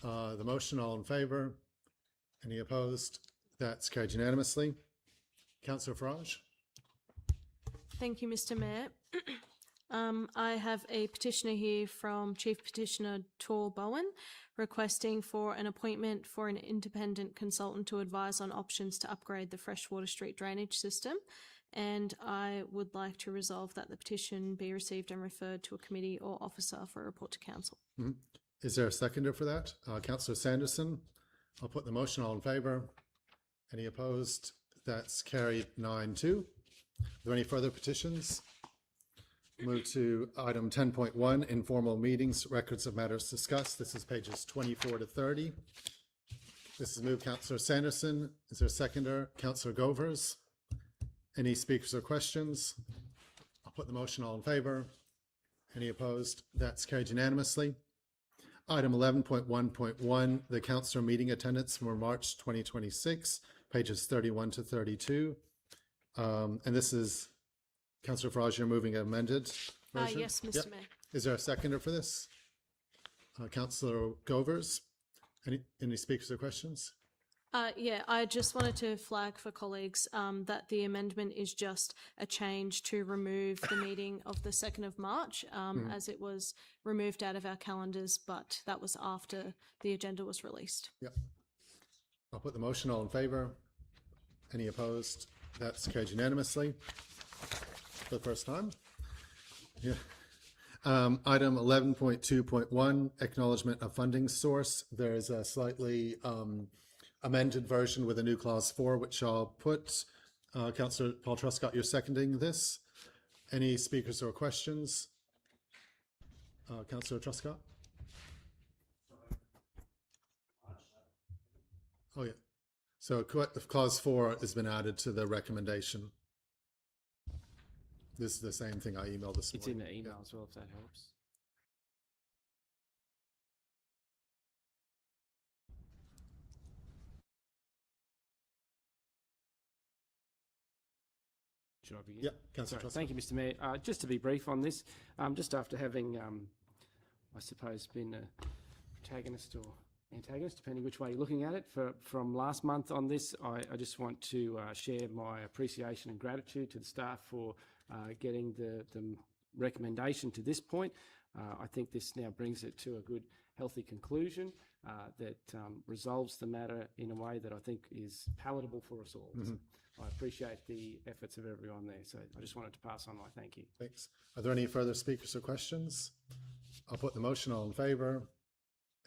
The motion, all in favour? Any opposed? That's carried unanimously. Councillor Farage? Thank you, Mr. Mayor. I have a petitioner here from Chief Petitioner Tor Bowen requesting for an appointment for an independent consultant to advise on options to upgrade the Freshwater Street drainage system. And I would like to resolve that the petition be received and referred to a committee or officer for a report to council. Mm-hmm. Is there a seconder for that? Councillor Sanderson. I'll put the motion, all in favour. Any opposed? That's carried 9-2. Are there any further petitions? Move to item 10.1, informal meetings, records of matters discussed. This is pages 24 to 30. This is moved Councillor Sanderson. Is there a seconder? Councillor Govers. Any speakers or questions? I'll put the motion, all in favour. Any opposed? That's carried unanimously. Item 11.1.1, the councillor meeting attendance for March 2026, pages 31 to 32. And this is, Councillor Farage, you're moving an amended version? Yes, Mr. Mayor. Is there a seconder for this? Councillor Govers. Any speakers or questions? Yeah, I just wanted to flag for colleagues that the amendment is just a change to remove the meeting of the 2nd of March as it was removed out of our calendars, but that was after the agenda was released. Yep. I'll put the motion, all in favour. Any opposed? That's carried unanimously for the first time. Yeah. Item 11.2.1, acknowledgement of funding source. There is a slightly amended version with a new clause 4, which I'll put. Councillor Paul Truscott, you're seconding this. Any speakers or questions? Councillor Truscott? Oh, yeah. So clause 4 has been added to the recommendation. This is the same thing I emailed this morning. It's in the email as well, if that helps. Should I begin? Yeah, Councillor Truscott. Thank you, Mr. Mayor. Just to be brief on this, just after having, I suppose, been a protagonist or antagonist, depending which way you're looking at it, from last month on this, I just want to share my appreciation and gratitude to the staff for getting the recommendation to this point. I think this now brings it to a good, healthy conclusion that resolves the matter in a way that I think is palatable for us all. Mm-hmm. So I appreciate the efforts of everyone there. So I just wanted to pass on my thank you. Thanks. Are there any further speakers or questions? I'll put the motion, all in favour.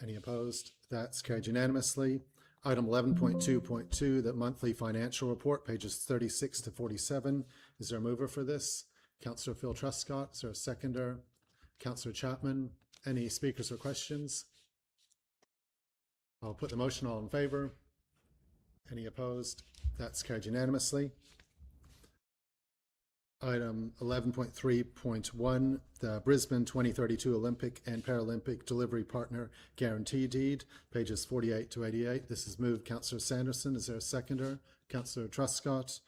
Any opposed? That's carried unanimously. Item 11.2.2, the monthly financial report, pages 36 to 47. Is there a mover for this? Councillor Phil Truscott. Is there a seconder? Councillor Chapman. Any speakers or questions? I'll put the motion, all in favour. Any opposed? That's carried unanimously. Item 11.3.1, the Brisbane 2032 Olympic and Paralympic Delivery Partner Guarantee Deed, pages 48 to 88. This is moved Councillor Sanderson. Is there a seconder? Councillor Truscott.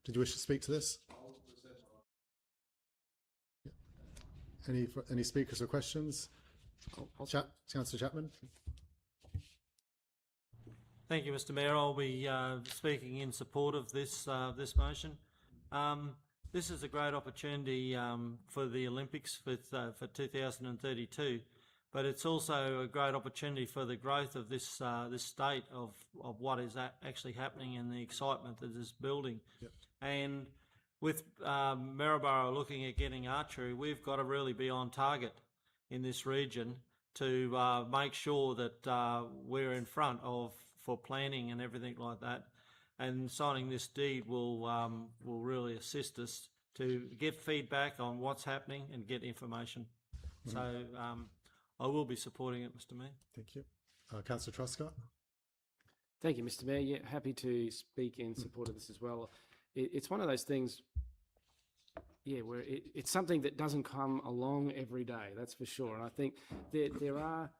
Did you wish to speak to this? Yeah. Any speakers or questions? Councillor Chapman. Thank you, Mr. Mayor. I'll be speaking in support of this this motion. This is a great opportunity for the Olympics for 2032, but it's also a great opportunity for the growth of this this state of what is actually happening and the excitement that is building. Yep. And with Maryborough looking at getting archery, we've got to really be on target in this region to make sure that we're in front of for planning and everything like that. And signing this deed will really assist us to get feedback on what's happening and get information. Mm-hmm. So I will be supporting it, Mr. Mayor. Thank you. Councillor Truscott. Thank you, Mr. Mayor. Yeah, happy to speak in support of this as well. It's one of those things, yeah, where it's something that doesn't come along every day, that's for sure. And I think there are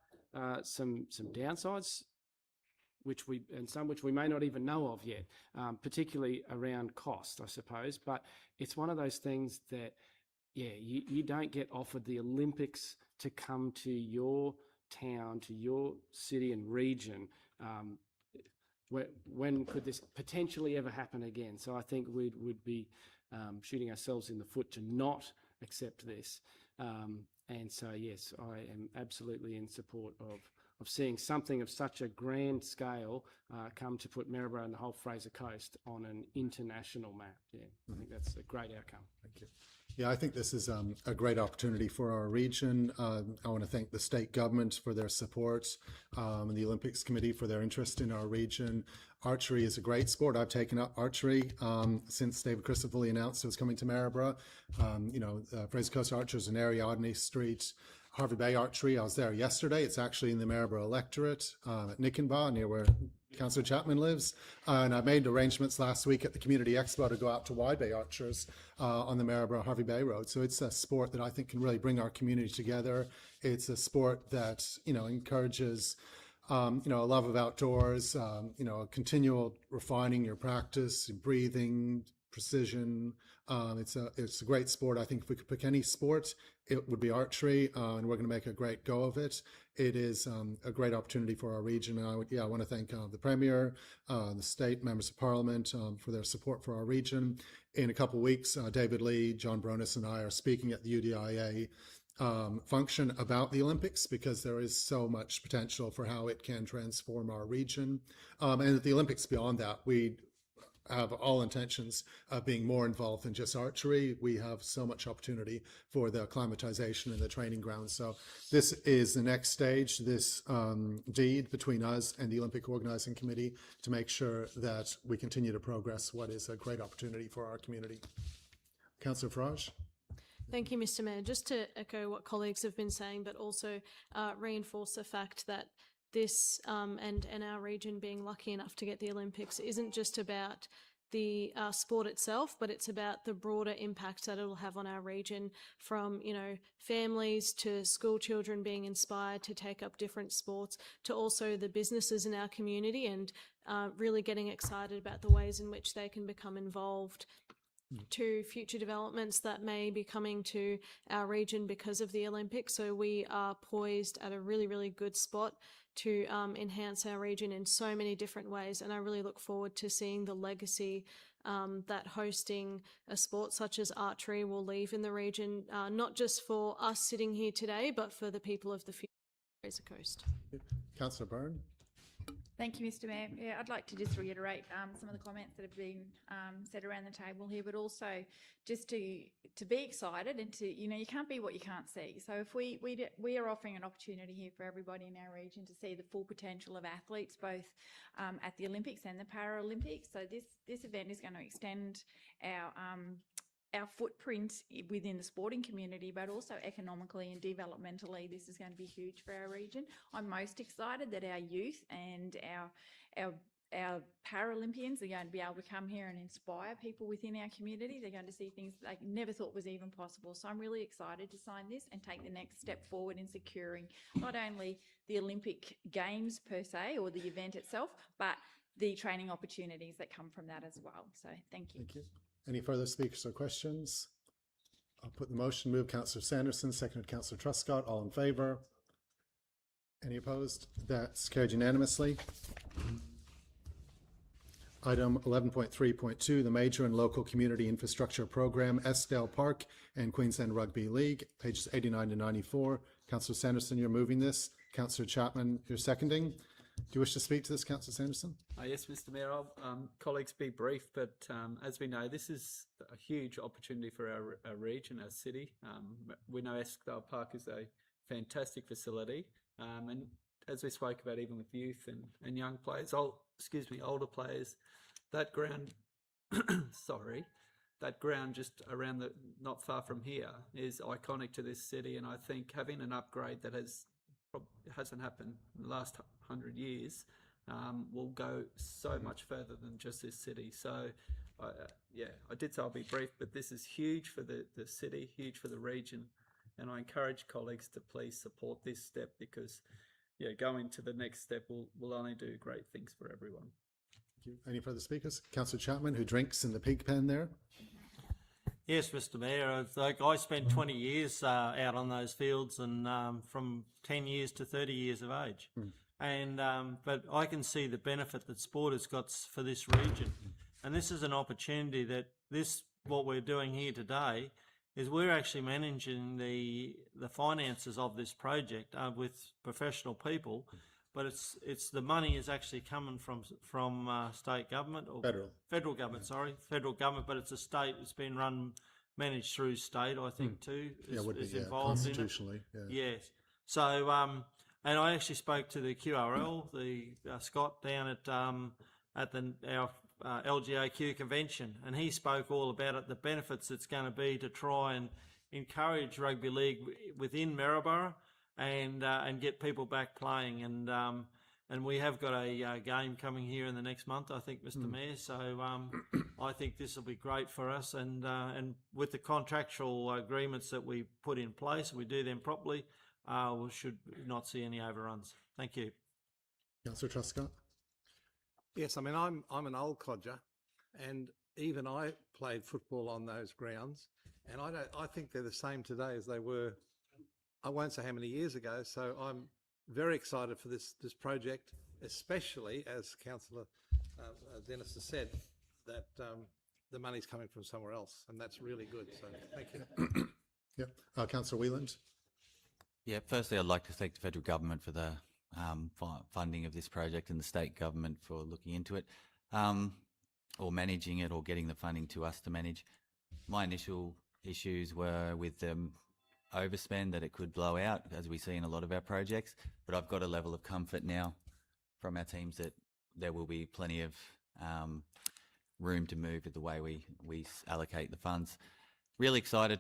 some downsides which we may not even know of yet, particularly around cost, I suppose. But it's one of those things that, yeah, you don't get offered the Olympics to come to your town, to your city and region, when could this potentially ever happen again? So I think we would be shooting ourselves in the foot to not accept this. And so, yes, I am absolutely in support of seeing something of such a grand scale come to put Maryborough and the whole Fraser Coast on an international map. Yeah, I think that's a great outcome. Thank you. Yeah, I think this is a great opportunity for our region. I want to thank the state government for their support and the Olympics Committee for their interest in our region. Archery is a great sport. I've taken up archery since David Christopherly announced it was coming to Maryborough. Fraser Coast Archers in Ariadne Street. Harvey Bay Archery, I was there yesterday. It's actually in the Maryborough electorate at Nickenbaugh, near where Councillor Chapman lives. And I made arrangements last week at the Community Expo to go out to Wide Bay Archers on the Maryborough Harvey Bay Road. So it's a sport that I think can really bring our community together. It's a sport that, encourages a love of outdoors, a continual refining your practice, breathing, precision. It's a great sport. I think if we could pick any sport, it would be archery, and we're going to make a great go of it. It is a great opportunity for our region. And I want to thank the Premier, the state members of Parliament for their support for our region. In a couple of weeks, David Lee, John Bronis, and I are speaking at the UDIA function about the Olympics, because there is so much potential for how it can transform our region. And at the Olympics beyond that, we have all intentions of being more involved than just archery. We have so much opportunity for the acclimatization and the training grounds. So this is the next stage, this deed between us and the Olympic Organizing Committee to make sure that we continue to progress what is a great opportunity for our community. Councillor Farage. Thank you, Mr. Mayor. Just to echo what colleagues have been saying, but also reinforce the fact that this and our region being lucky enough to get the Olympics isn't just about the sport itself, but it's about the broader impact that it'll have on our region, from, families to school children being inspired to take up different sports, to also the businesses in our community, and really getting excited about the ways in which they can become involved, to future developments that may be coming to our region because of the Olympics. So we are poised at a really, really good spot to enhance our region in so many different ways. And I really look forward to seeing the legacy that hosting a sport such as archery will leave in the region, not just for us sitting here today, but for the people of the future of Fraser Coast. Councillor Byrne. Thank you, Mr. Mayor. Yeah, I'd like to just reiterate some of the comments that have been said around the table here, but also just to be excited and to, you can't be what you can't see. So if we are offering an opportunity here for everybody in our region to see the full potential of athletes, both at the Olympics and the Paralympics. So this event is going to extend our footprint within the sporting community, but also economically and developmentally, this is going to be huge for our region. I'm most excited that our youth and our Paralympians are going to be able to come here and inspire people within our community. They're going to see things they never thought was even possible. So I'm really excited to sign this and take the next step forward in securing not only the Olympic Games per se, or the event itself, but the training opportunities that come from that as well. So thank you. Thank you. Any further speakers or questions? I'll put the motion. Move Councillor Sanderson, seconded Councillor Truscott. All in favour? Any opposed? That's carried unanimously. Item 11.3.2, the Major and Local Community Infrastructure Programme, Eskdale Park and Queensland Rugby League, pages 89 to 94. Councillor Sanderson, you're moving this. Councillor Chapman, you're seconding. Do you wish to speak to this, Councillor Sanderson? Yes, Mr. Mayor. Colleagues, be brief, but as we know, this is a huge opportunity for our region, our city. We know Eskdale Park is a fantastic facility, and as we spoke about, even with youth and young players, older players, that ground, that ground just around not far from here is iconic to this city, and I think having an upgrade that hasn't happened in the last 100 years will go so much further than just this city. So I did say I'll be brief, but this is huge for the city, huge for the region, and I encourage colleagues to please support this step, because going to the next step will only do great things for everyone. Thank you. Any further speakers? Councillor Chapman, who drinks in the pig pen there. Yes, Mr. Mayor. It's like I spent 20 years out on those fields, and from 10 years to 30 years of age. And but I can see the benefit that sport has got for this region, and this is an opportunity that what we're doing here today is we're actually managing the finances of this project with professional people, but it's the money is actually coming from state government or federal government. Sorry, federal government, but it's a state. It's been managed through state, I think, too. Is involved constitutionally. in it. Yes. So and I actually spoke to the QRL, the Scott down at our LGAQ convention, and he spoke all about it, the benefits it's going to be to try and encourage rugby league within Maryborough and get people back playing. And we have got a game coming here in the next month, I think, Mr. Mayor. So I think this will be great for us. And with the contractual agreements that we put in place, we do them properly, we should not see any overruns. Thank you. Councillor Truscott. Yes, I mean, I'm an old codger, and even I played football on those grounds, and I think they're the same today as they were, I won't say how many years ago. So I'm very excited for this project, especially as Councillor Dennis has said, that the money's coming from somewhere else, and that's really good. So thank you. Yeah, Councillor Wheeland. Yeah, firstly, I'd like to thank the federal government for the funding of this project and the state government for looking into it, or managing it, or getting the funding to us to manage. My initial issues were with the overspend, that it could blow out, as we see in a lot of our projects, but I've got a level of comfort now from our teams that there will be plenty of room to move with the way we allocate the funds. Really excited.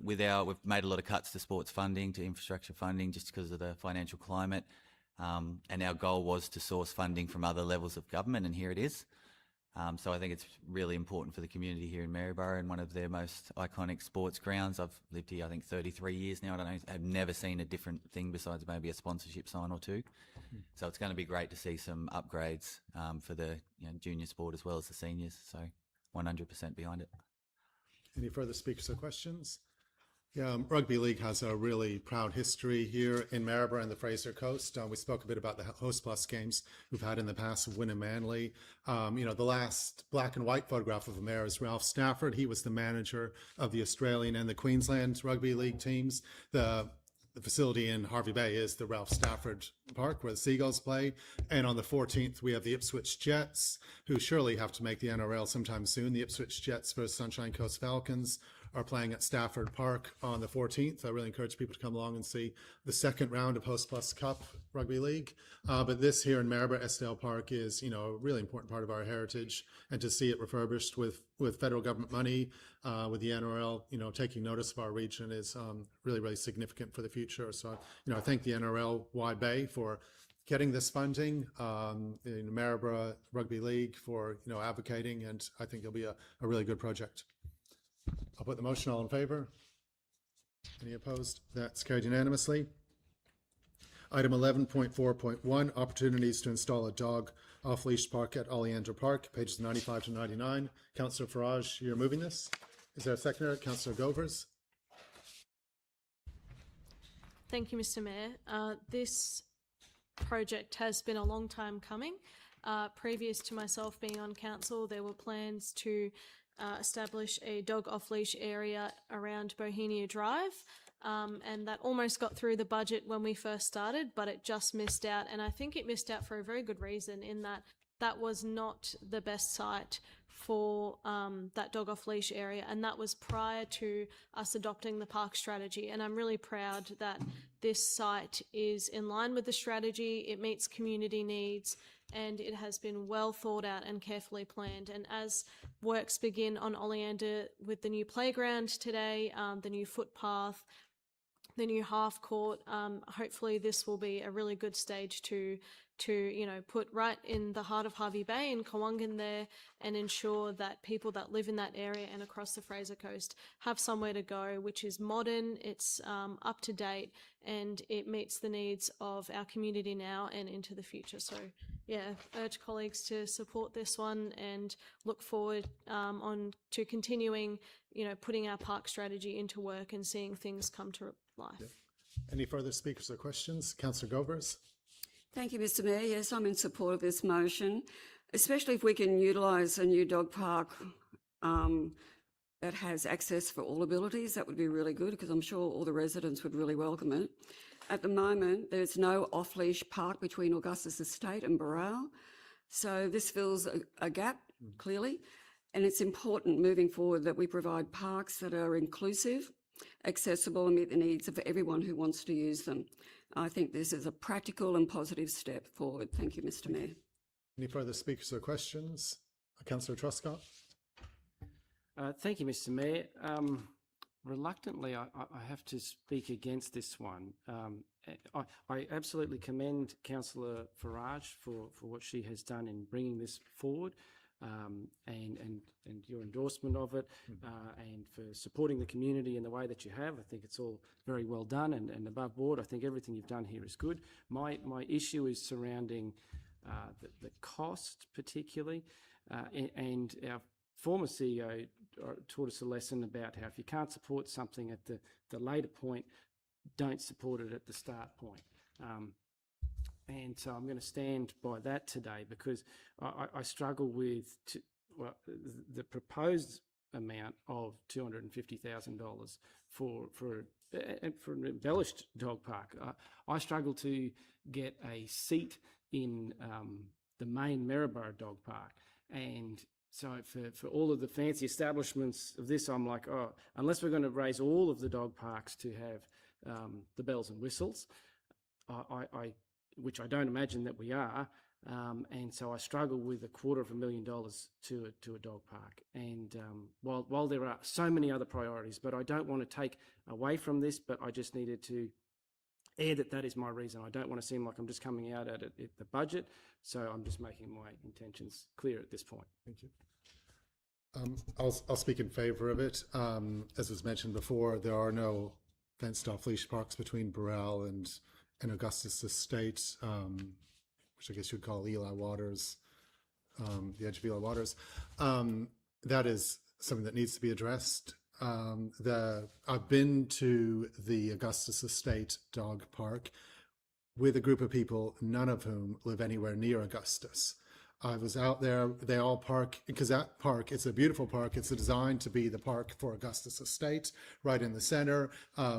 We've made a lot of cuts to sports funding, to infrastructure funding, just because of the financial climate. And our goal was to source funding from other levels of government, and here it is. So I think it's really important for the community here in Maryborough, and one of their most iconic sports grounds. I've lived here, I think, 33 years now. I've never seen a different thing besides maybe a sponsorship sign or two. So it's going to be great to see some upgrades for the junior sport as well as the seniors. So 100% behind it. Any further speakers or questions? Yeah, rugby league has a really proud history here in Maryborough and the Fraser Coast. We spoke a bit about the Host Plus games we've had in the past of Win and Manly. The last black and white photograph of a mayor is Ralph Stafford. He was the manager of the Australian and the Queensland rugby league teams. The facility in Harvey Bay is the Ralph Stafford Park where the Seagulls play. And on the 14th, we have the Ipswich Jets, who surely have to make the NRL sometime soon. The Ipswich Jets versus Sunshine Coast Falcons are playing at Stafford Park on the 14th. I really encourage people to come along and see the second round of Host Plus Cup Rugby League. But this here in Maryborough, Estelle Park is, a really important part of our heritage, and to see it refurbished with federal government money, with the NRL, taking notice of our region is really, really significant for the future. So, I thank the NRL Wide Bay for getting this funding, in Maryborough Rugby League for, advocating, and I think it'll be a really good project. I'll put the motion. All in favour? Any opposed? That's carried unanimously. Item 11.4.1, opportunities to install a dog off-leash park at Oleander Park, pages 95 to 99. Councillor Farage, you're moving this. Is there a seconder? Councillor Govers. Thank you, Mr. Mayor. This project has been a long time coming. Previous to myself being on council, there were plans to establish a dog off-leash area around Bohemia Drive, and that almost got through the budget when we first started, but it just missed out, and I think it missed out for a very good reason, in that that was not the best site for that dog off-leash area, and that was prior to us adopting the park strategy. And I'm really proud that this site is in line with the strategy, it meets community needs, and it has been well thought out and carefully planned. And as works begin on Oleander with the new playground today, the new footpath, the new half court, hopefully this will be a really good stage to put right in the heart of Harvey Bay in Kawungan there, and ensure that people that live in that area and across the Fraser Coast have somewhere to go, which is modern, it's up to date, and it meets the needs of our community now and into the future. So urge colleagues to support this one and look forward on to continuing, putting our park strategy into work and seeing things come to life. Any further speakers or questions? Councillor Govers? Thank you, Mr Mayor. Yes, I'm in support of this motion, especially if we can utilise a new dog park that has access for all abilities. That would be really good, because I'm sure all the residents would really welcome it. At the moment, there's no off-leash park between Augustus Estate and Burrell, so this fills a gap, clearly, and it's important moving forward that we provide parks that are inclusive, accessible and meet the needs of everyone who wants to use them. I think this is a practical and positive step forward. Thank you, Mr Mayor. Any further speakers or questions? Councillor Truscott? Thank you, Mr Mayor. Reluctantly, I have to speak against this one. I absolutely commend Councillor Farage for what she has done in bringing this forward, and your endorsement of it, and for supporting the community in the way that you have. I think it's all very well done and above board. I think everything you've done here is good. My issue is surrounding the cost, particularly, and our former CEO taught us a lesson about how if you can't support something at the later point, don't support it at the start point. And so I'm going to stand by that today, because I struggle with the proposed amount of $250,000 for an embellished dog park. I struggle to get a seat in the main Maryborough dog park, and so for all of the fancy establishments of this, I'm like, oh, unless we're going to raise all of the dog parks to have the bells and whistles, which I don't imagine that we are, and so I struggle with $250,000 to a dog park. And while there are so many other priorities, but I don't want to take away from this, but I just needed to air that is my reason. I don't want to seem like I'm just coming out at the budget, so I'm just making my intentions clear at this point. Thank you. I'll speak in favour of it. As was mentioned before, there are no fenced off leash parks between Burrell and Augustus Estate, which I guess you would call Eli Waters, the edge of Eli Waters. That is something that needs to be addressed. I've been to the Augustus Estate Dog Park with a group of people, none of whom live anywhere near Augustus. I was out there, they all park, because that park, it's a beautiful park. It's designed to be the park for Augustus Estate, right in the center,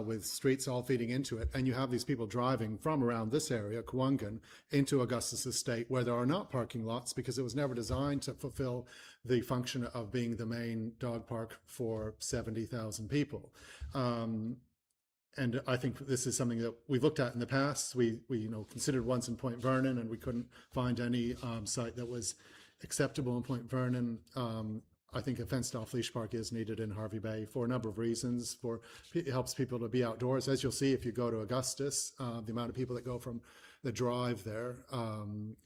with streets all feeding into it. And you have these people driving from around this area, Kawungan, into Augustus Estate, where there are not parking lots, because it was never designed to fulfill the function of being the main dog park for 70,000 people. And I think this is something that we've looked at in the past. We considered once in Point Vernon, and we couldn't find any site that was acceptable in Point Vernon. I think a fenced off leash park is needed in Harvey Bay for a number of reasons. It helps people to be outdoors. As you'll see if you go to Augustus, the amount of people that go from the drive there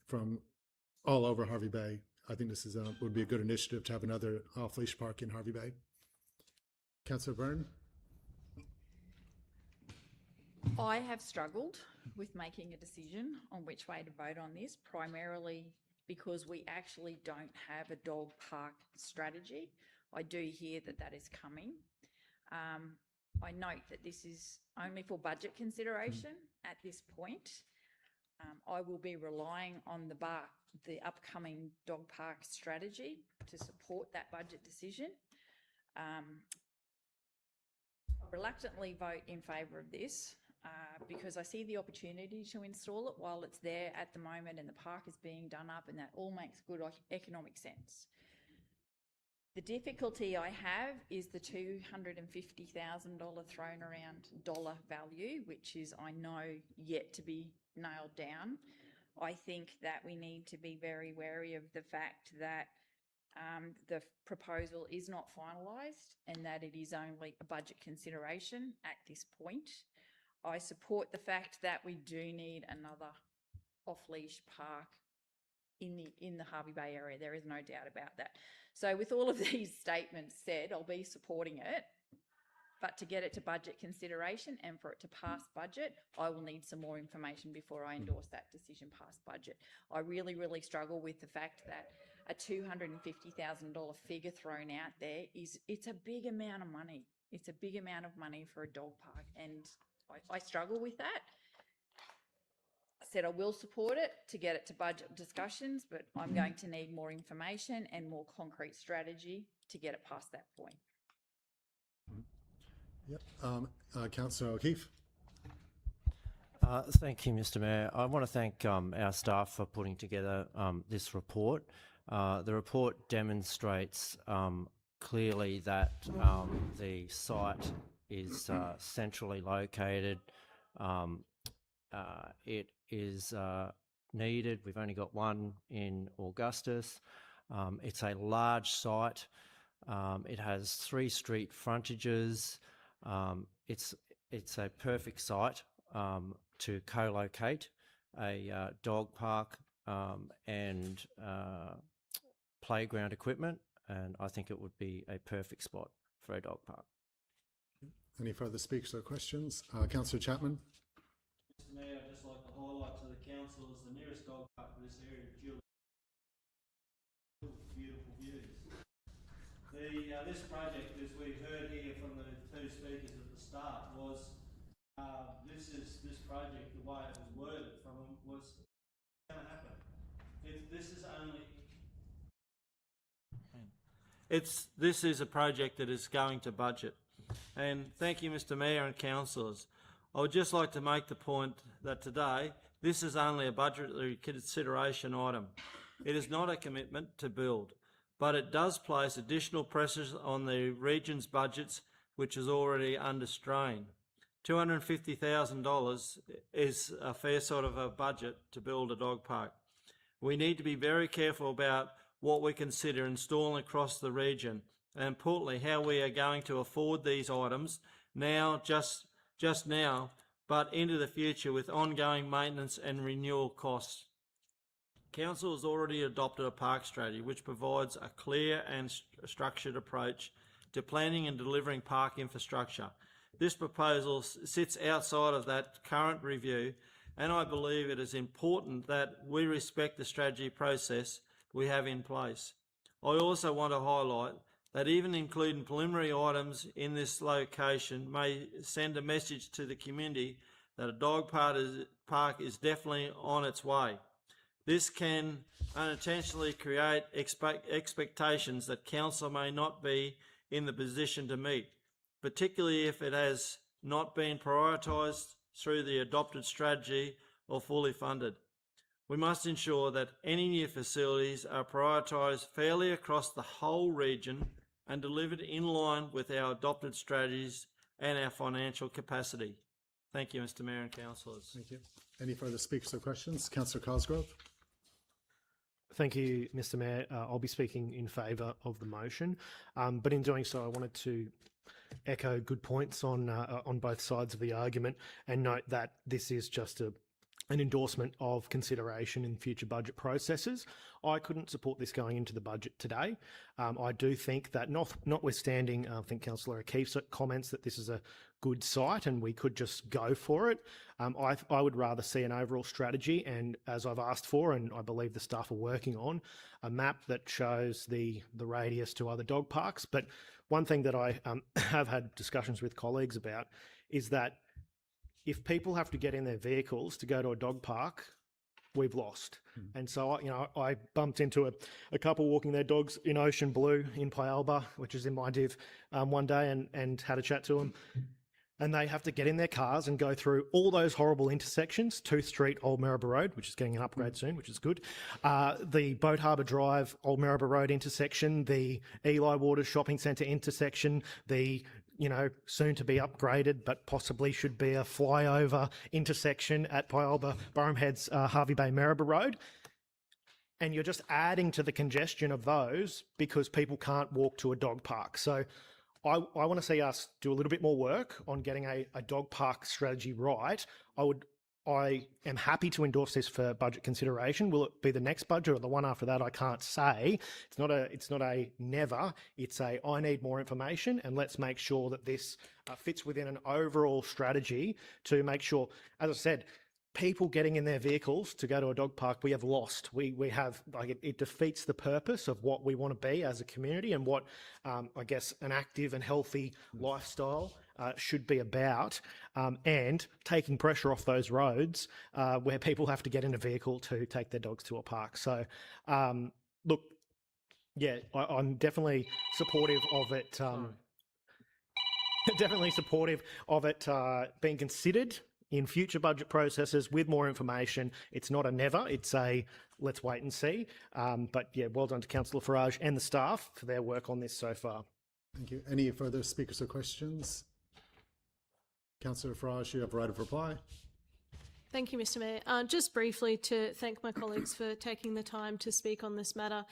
from all over Harvey Bay. I think this would be a good initiative to have another off leash park in Harvey Bay. Councillor Byrne? I have struggled with making a decision on which way to vote on this, primarily because we actually don't have a dog park strategy. I do hear that is coming. I note that this is only for budget consideration at this point. I will be relying on the upcoming dog park strategy to support that budget decision. I reluctantly vote in favour of this. Because I see the opportunity to install it while it's there at the moment and the park is being done up, and that all makes good economic sense. The difficulty I have is the $250,000 thrown around dollar value, which is, I know, yet to be nailed down. I think that we need to be very wary of the fact that the proposal is not finalised and that it is only a budget consideration at this point. I support the fact that we do need another off-leash park in the Harvey Bay area. There is no doubt about that. So with all of these statements said, I'll be supporting it. But to get it to budget consideration and for it to pass budget, I will need some more information before I endorse that decision past budget. I really, really struggle with the fact that a $250,000 figure thrown out there it's a big amount of money. It's a big amount of money for a dog park, and I struggle with that. I said I will support it to get it to budget discussions, but I'm going to need more information and more concrete strategy to get it past that point. Yep. Councillor O'Keefe. Thank you, Mr. Mayor. I want to thank our staff for putting together this report. The report demonstrates clearly that the site is centrally located. It is needed. We've only got one in Augustus. It's a large site. It has 3 street frontages. It's a perfect site to co-locate a dog park and playground equipment, and I think it would be a perfect spot for a dog park. Any further speakers or questions? Councillor Chapman. Mr Mayor, I'd just like to highlight to the council as the nearest dog park to this area of Julie. Beautiful views. This project, as we heard here from the 2 speakers at the start, was this project, the way it was worded from them, was going to happen. This is a project that is going to budget. And thank you, Mr Mayor and councillors. I would just like to make the point that today, this is only a budgetary consideration item. It is not a commitment to build, but it does place additional pressures on the region's budgets, which is already under strain. $250,000 is a fair sort of a budget to build a dog park. We need to be very careful about what we consider installing across the region, and importantly, how we are going to afford these items now, just now, but into the future with ongoing maintenance and renewal costs. Council has already adopted a park strategy which provides a clear and structured approach to planning and delivering park infrastructure. This proposal sits outside of that current review, and I believe it is important that we respect the strategy process we have in place. I also want to highlight that even including preliminary items in this location may send a message to the community that a dog park is definitely on its way. This can unintentionally create expectations that council may not be in the position to meet, particularly if it has not been prioritised through the adopted strategy or fully funded. We must ensure that any new facilities are prioritised fairly across the whole region and delivered in line with our adopted strategies and our financial capacity. Thank you, Mr Mayor and councillors. Thank you. Any further speakers or questions? Councillor Cosgrove. Thank you, Mr Mayor. I'll be speaking in favour of the motion, but in doing so I wanted to echo good points on both sides of the argument and note that this is just an endorsement of consideration in future budget processes. I couldn't support this going into the budget today. I do think that notwithstanding, I think Councillor O'Keefe's comments that this is a good site and we could just go for it, I would rather see an overall strategy, and as I've asked for, and I believe the staff are working on, a map that shows the radius to other dog parks. But one thing that I have had discussions with colleagues about is that if people have to get in their vehicles to go to a dog park, we've lost. And so, I bumped into a couple walking their dogs in Ocean Blue in Pyalba, which is in my div, one day, and had a chat to them. And they have to get in their cars and go through all those horrible intersections, Tooth Street, Old Maryborough Road, which is getting an upgrade soon, which is good. The Boat Harbour Drive, Old Maryborough Road intersection, the Eli Waters Shopping Centre intersection, the soon to be upgraded, but possibly should be a flyover intersection at Pyalba, Burham Heads, Harvey Bay, Maryborough Road. And you're just adding to the congestion of those because people can't walk to a dog park. So I want to see us do a little bit more work on getting a dog park strategy right. I would I am happy to endorse this for budget consideration. Will it be the next budget or the one after that? I can't say. It's not a never. It's a I need more information, and let's make sure that this fits within an overall strategy to make sure, as I said, people getting in their vehicles to go to a dog park, we have lost. We have, like, it defeats the purpose of what we want to be as a community and what I guess an active and healthy lifestyle should be about, and taking pressure off those roads where people have to get in a vehicle to take their dogs to a park. So, look, yeah, I'm definitely supportive of it. Definitely supportive of it being considered in future budget processes with more information. It's not a never, it's a let's wait and see. But yeah, well done to Councillor Farage and the staff for their work on this so far. Thank you. Any further speakers or questions? Councillor Farage, you have right of reply. Thank you, Mr. Mayor. Just briefly to thank my colleagues for taking the time to speak on this matter.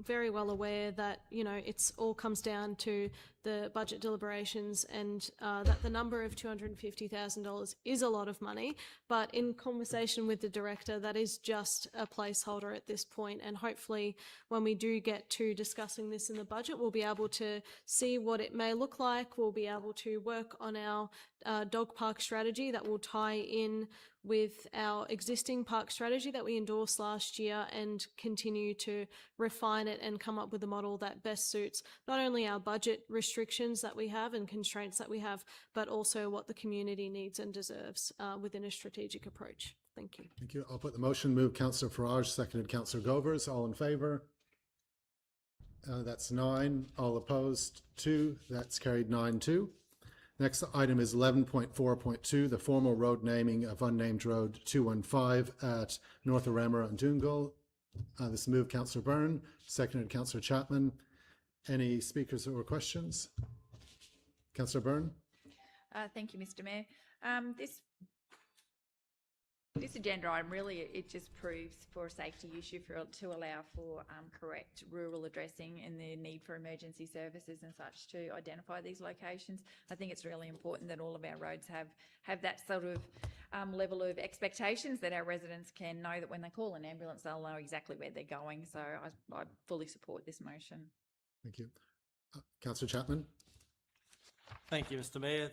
Very well aware that, you know, it's all comes down to the budget deliberations and that the number of $250,000 is a lot of money, but in conversation with the director, that is just a placeholder at this point. And hopefully when we do get to discussing this in the budget, we'll be able to see what it may look like. We'll be able to work on our dog park strategy that will tie in with our existing park strategy that we endorsed last year and continue to refine it and come up with a model that best suits not only our budget restrictions that we have and constraints that we have, but also what the community needs and deserves within a strategic approach. Thank you. Thank you. I'll put the motion. Moved Councillor Farage, seconded Councillor Govers. All in favour? That's 9. All opposed? 2. That's carried 9-2. Next item is 11.4.2, the formal road naming of unnamed road 215 at North Arama and Doongal. This moved Councillor Byrne, seconded Councillor Chapman. Any speakers or questions? Councillor Byrne? Thank you, Mr. Mayor. This agenda item really, it just proves for a safety issue to allow for correct rural addressing and the need for emergency services and such to identify these locations. I think it's really important that all of our roads have that sort of level of expectations that our residents can know that when they call an ambulance, they'll know exactly where they're going. So I fully support this motion. Thank you. Councillor Chapman? Thank you, Mr. Mayor.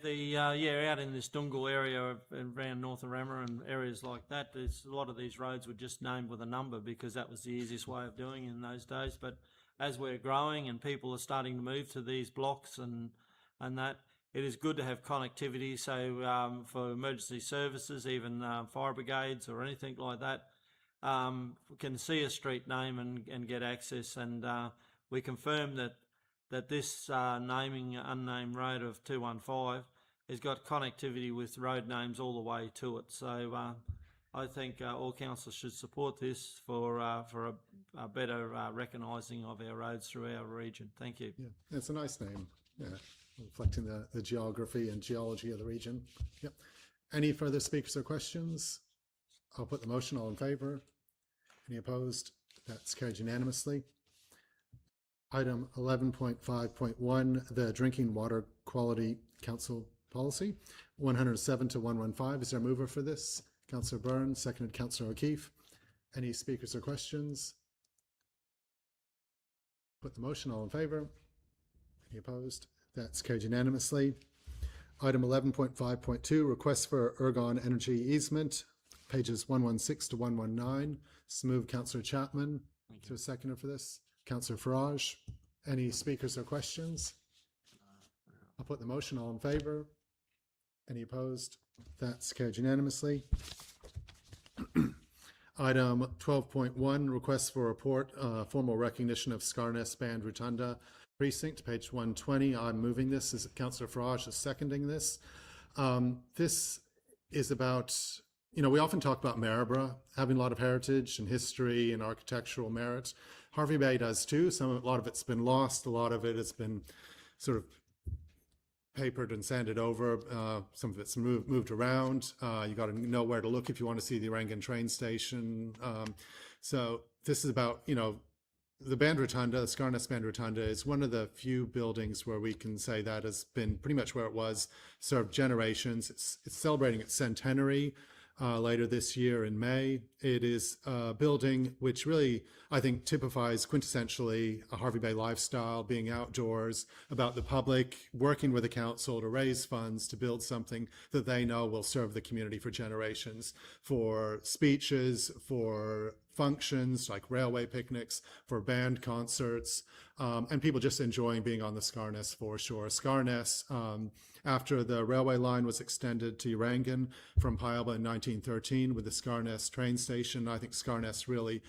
Out in this Doongal area around North Arama and areas like that, there's a lot of these roads were just named with a number because that was the easiest way of doing it in those days. But as we're growing and people are starting to move to these blocks and that, it is good to have connectivity. So for emergency services, even fire brigades or anything like that, can see a street name and get access. And we confirm that this naming unnamed road of 215 has got connectivity with road names all the way to it. So I think all councillors should support this for a better recognising of our roads through our region. Thank you. Yeah, it's a nice name. Yeah, reflecting the geography and geology of the region. Yep. Any further speakers or questions? I'll put the motion. All in favour? Any opposed? That's carried unanimously. Item 11.5.1, the Drinking Water Quality Council Policy, 107 to 115. Is there a mover for this? Councillor Byrne, seconded Councillor O'Keefe. Any speakers or questions? Put the motion. All in favour? Any opposed? That's carried unanimously. Item 11.5.2, request for Ergon Energy Easement, pages 116 to 119. This moved Councillor Chapman. Is there a seconder for this? Councillor Farage. Any speakers or questions? I'll put the motion. All in favour? Any opposed? That's carried unanimously. Item 12.1, request for report, formal recognition of Scarness Band Rotunda Precinct, page 120. I'm moving this. Is Councillor Farage is seconding this. This is about, you know, we often talk about Maryborough having a lot of heritage and history and architectural merit. Harvey Bay does too. A lot of it's been lost. A lot of it has been sort of papered and sanded over. Some of it's moved around. You got to know where to look if you want to see the Orangan train station. So this is about, you know, the Band Rotunda, the Scarness Band Rotunda is one of the few buildings where we can say that has been pretty much where it was, served generations. It's celebrating its centenary. later this year in May. It is a building which really, I think, typifies quintessentially a Harvey Bay lifestyle, being outdoors, about the public, working with the council to raise funds to build something that they know will serve the community for generations, for speeches, for functions like railway picnics, for band concerts, and people just enjoying being on the Scarness foreshore. Scarness, after the railway line was extended to Urangan from Pyalba in 1913 with the Scarness train station, I think Scarness really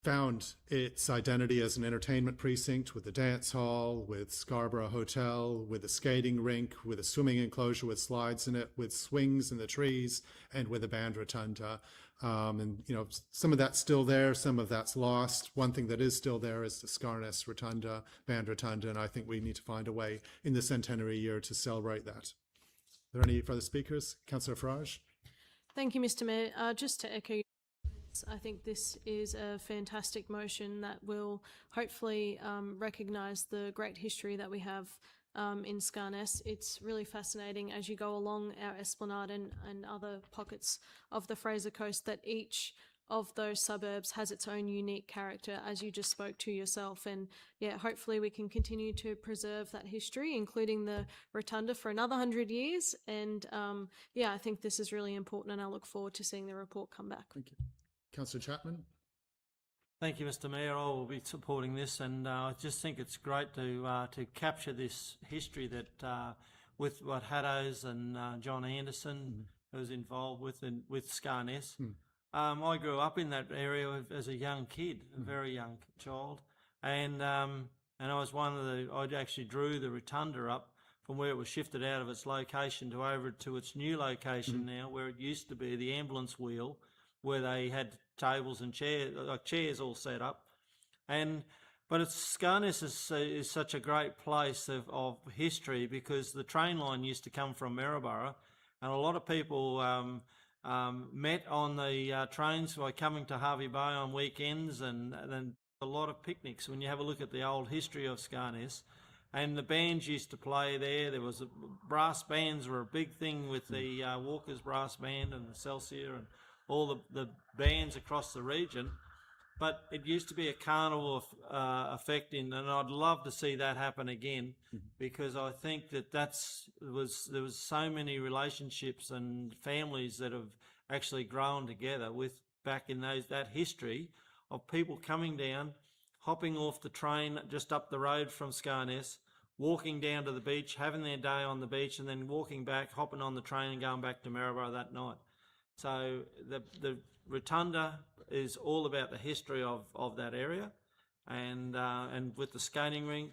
found its identity as an entertainment precinct with the dance hall, with Scarborough Hotel, with a skating rink, with a swimming enclosure with slides in it, with swings in the trees, and with a band rotunda. And, you know, some of that's still there, some of that's lost. One thing that is still there is the Scarness Rotunda, band rotunda, and I think we need to find a way in the centenary year to celebrate that. Are there any further speakers? Councillor Farage? Thank you, Mr. Mayor. Just to echo, I think this is a fantastic motion that will hopefully recognise the great history that we have in Scarness. It's really fascinating as you go along our esplanade and other pockets of the Fraser Coast that each of those suburbs has its own unique character, as you just spoke to yourself. And yeah, hopefully we can continue to preserve that history, including the rotunda, for another 100 years. And yeah, I think this is really important, and I look forward to seeing the report come back. Thank you. Councillor Chapman? Thank you, Mr. Mayor. I will be supporting this, and I just think it's great to capture this history that with what Haddo's and John Anderson was involved with Scarness. I grew up in that area as a young kid, a very young child, and I was I actually drew the rotunda up from where it was shifted out of its location to over to its new location now, where it used to be the ambulance wheel, where they had tables and chairs all set up. But Scarness is such a great place of history, because the train line used to come from Maryborough, and a lot of people met on the trains by coming to Harvey Bay on weekends, and then a lot of picnics when you have a look at the old history of Scarness. And the bands used to play there. There was brass bands were a big thing with the Walker's Brass Band and the Celsius and all the bands across the region. But it used to be a carnival effect, and I'd love to see that happen again, because I think that there was so many relationships and families that have actually grown together with back in that history of people coming down, hopping off the train just up the road from Scarness, walking down to the beach, having their day on the beach, and then walking back, hopping on the train and going back to Maryborough that night. So the rotunda is all about the history of that area, and with the skating rink,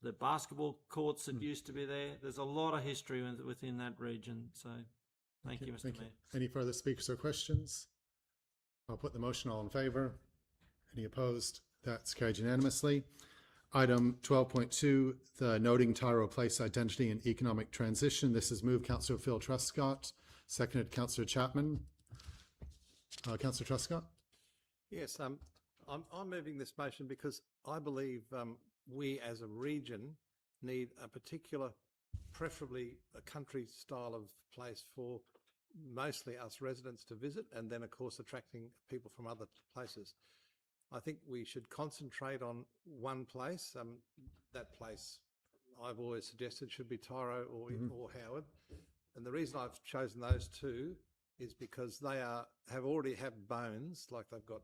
the basketball courts that used to be there. There's a lot of history within that region. So thank you, Mr. Mayor. Any further speakers or questions? I'll put the motion. All in favour? Any opposed? That's carried unanimously. Item 12.2, the noting Tyro Place identity and economic transition. This is moved Councillor Phil Truscott, seconded Councillor Chapman. Councillor Truscott? Yes, I'm moving this motion because I believe we as a region need a particular, preferably a country style of place for mostly us residents to visit, and then of course attracting people from other places. I think we should concentrate on one place. That place I've always suggested should be Tyro or Howard. And the reason I've chosen those two is because they already have bones, like they've got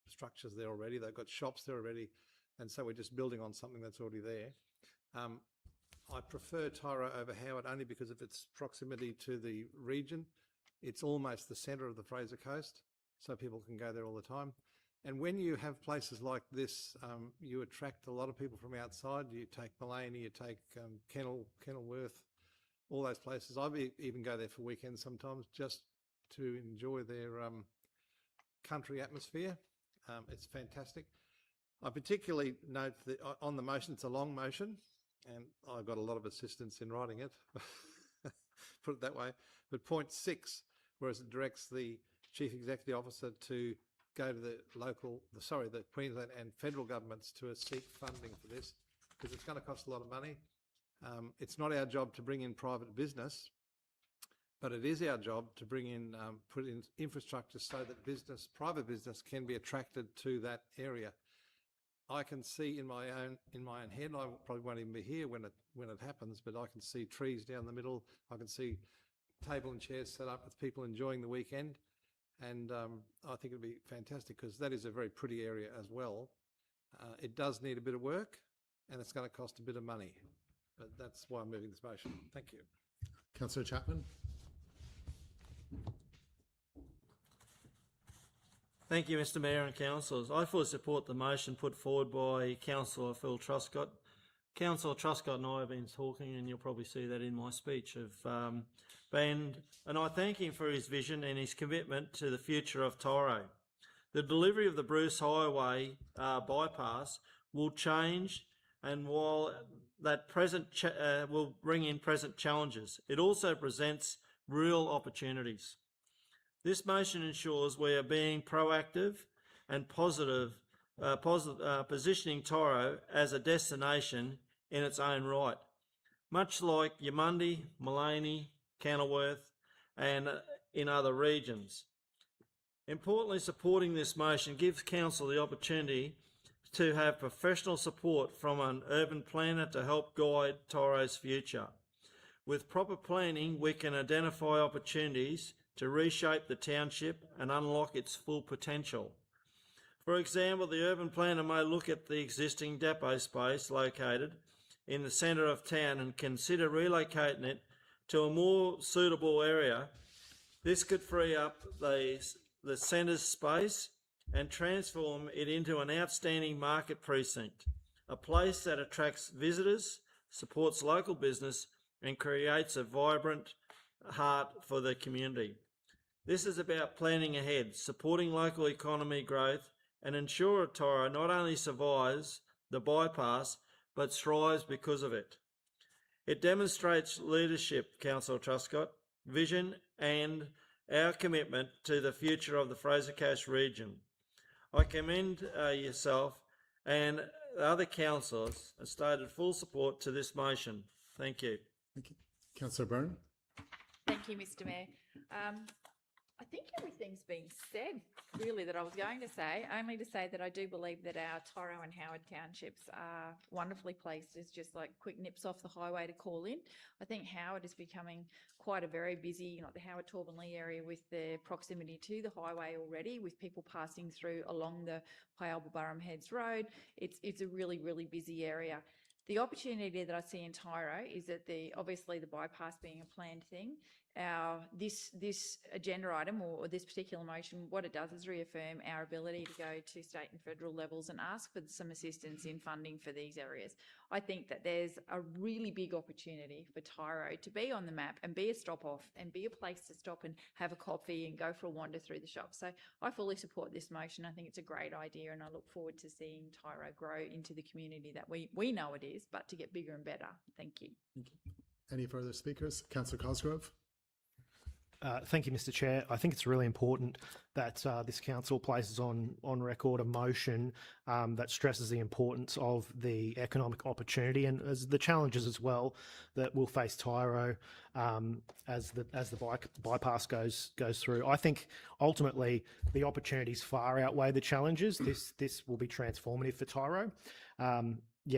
structures there already, they've got shops there already, and so we're just building on something that's already there. I prefer Tyro over Howard only because of its proximity to the region. It's almost the centre of the Fraser Coast, so people can go there all the time. And when you have places like this, you attract a lot of people from outside. You take Mullaney, you take Kenilworth, all those places. I even go there for weekends sometimes just to enjoy their country atmosphere. It's fantastic. I particularly note that on the motion, it's a long motion, and I got a lot of assistance in writing it, put it that way. But point 6, whereas it directs the Chief Executive Officer to go to the Queensland and federal governments to seek funding for this, because it's going to cost a lot of money. It's not our job to bring in private business. but it is our job to bring in, put in infrastructure so that private business can be attracted to that area. I can see in my own head, I probably won't even be here when it happens, but I can see trees down the middle. I can see table and chairs set up with people enjoying the weekend. And I think it'd be fantastic because that is a very pretty area as well. It does need a bit of work and it's going to cost a bit of money, but that's why I'm moving this motion. Thank you. Councillor Chapman. Thank you, Mr Mayor and councillors. I fully support the motion put forward by Councillor Phil Truscott. Councillor Truscott and I have been talking, and you'll probably see that in my speech, and I thank him for his vision and his commitment to the future of Tyro. The delivery of the Bruce Highway bypass will change, and while that will bring in present challenges, it also presents real opportunities. This motion ensures we are being proactive and positive, positioning Tyro as a destination in its own right, much like Yamundi, Maleny, Kenilworth and in other regions. Importantly, supporting this motion gives Council the opportunity to have professional support from an urban planner to help guide Tyro's future. With proper planning, we can identify opportunities to reshape the township and unlock its full potential. For example, the urban planner may look at the existing depot space located in the centre of town and consider relocating it to a more suitable area. This could free up the centre's space and transform it into an outstanding market precinct, a place that attracts visitors, supports local business and creates a vibrant heart for the community. This is about planning ahead, supporting local economy growth and ensure Tyro not only survives the bypass but thrives because of it. It demonstrates leadership, Councillor Truscott, vision and our commitment to the future of the Fraser Cache region. I commend yourself and the other councillors have stated full support to this motion. Thank you. Thank you. Councillor Byrne. Thank you, Mr Mayor. I think everything's been said, really, that I was going to say, only to say that I do believe that our Tyro and Howard townships are wonderfully placed as just like quick nips off the highway to call in. I think Howard is becoming quite a very busy, the Howard Torbanlea area with the proximity to the highway already, with people passing through along the Pyalba Burham Heads Road. It's a really, really busy area. The opportunity that I see in Tyro is that obviously the bypass being a planned thing, this agenda item or this particular motion, what it does is reaffirm our ability to go to state and federal levels and ask for some assistance in funding for these areas. I think that there's a really big opportunity for Tyro to be on the map and be a stop off and be a place to stop and have a coffee and go for a wander through the shop. So I fully support this motion. I think it's a great idea and I look forward to seeing Tyro grow into the community that we know it is, but to get bigger and better. Thank you. Thank you. Any further speakers? Councillor Cosgrove. Thank you, Mr Chair. I think it's really important that this council places on record a motion that stresses the importance of the economic opportunity and as the challenges as well that will face Tyro as the bypass goes through. I think ultimately the opportunities far outweigh the challenges. This will be transformative for Tyro.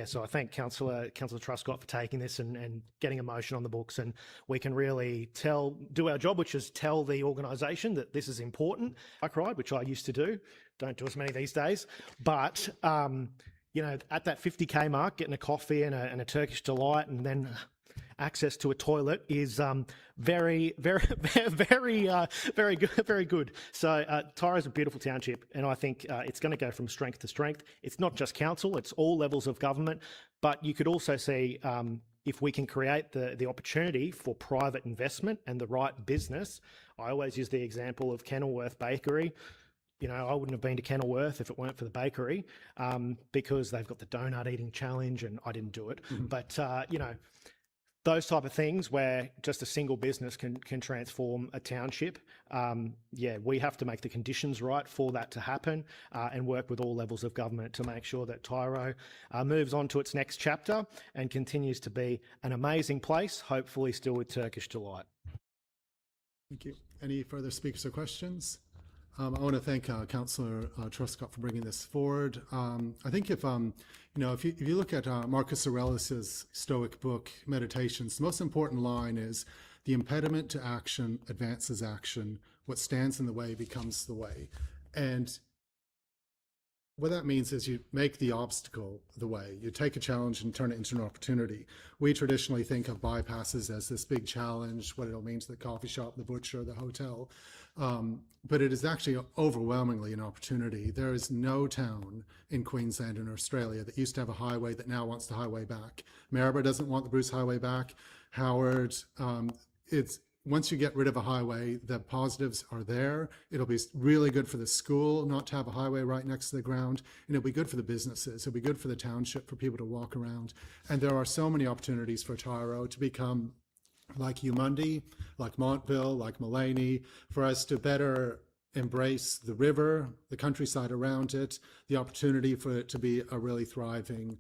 So I thank Councillor Truscott for taking this and getting a motion on the books, and we can really do our job, which is tell the organisation that this is important. Bike ride, which I used to do, don't do as many these days, but at that 50k mark, getting a coffee and a Turkish delight, and then access to a toilet is very, very, very, very good. Very good. So Tyro's a beautiful township, and I think it's going to go from strength to strength. It's not just council; it's all levels of government. But you could also see if we can create the opportunity for private investment and the right business. I always use the example of Kenilworth Bakery. I wouldn't have been to Kenilworth if it weren't for the bakery, because they've got the donut eating challenge, and I didn't do it. Mm-hmm. But those type of things where just a single business can transform a township. We have to make the conditions right for that to happen and work with all levels of government to make sure that Tyro moves on to its next chapter and continues to be an amazing place, hopefully still with Turkish delight. Thank you. Any further speakers or questions? I want to thank Councillor Truscott for bringing this forward. I think if if you look at Marcus Aurelius's Stoic book, Meditations, the most important line is, "The impediment to action advances action. What stands in the way becomes the way." And what that means is you make the obstacle the way. You take a challenge and turn it into an opportunity. We traditionally think of bypasses as this big challenge, what it'll mean to the coffee shop, the butcher, the hotel. But it is actually overwhelmingly an opportunity. There is no town in Queensland and Australia that used to have a highway that now wants the highway back. Maryborough doesn't want the Bruce Highway back. Howard, once you get rid of a highway, the positives are there. It'll be really good for the school not to have a highway right next to the ground, and it'll be good for the businesses. It'll be good for the township, for people to walk around. And there are so many opportunities for Tyro to become like Umundi, like Montville, like Mullaney, for us to better embrace the river, the countryside around it, the opportunity for it to be a really thriving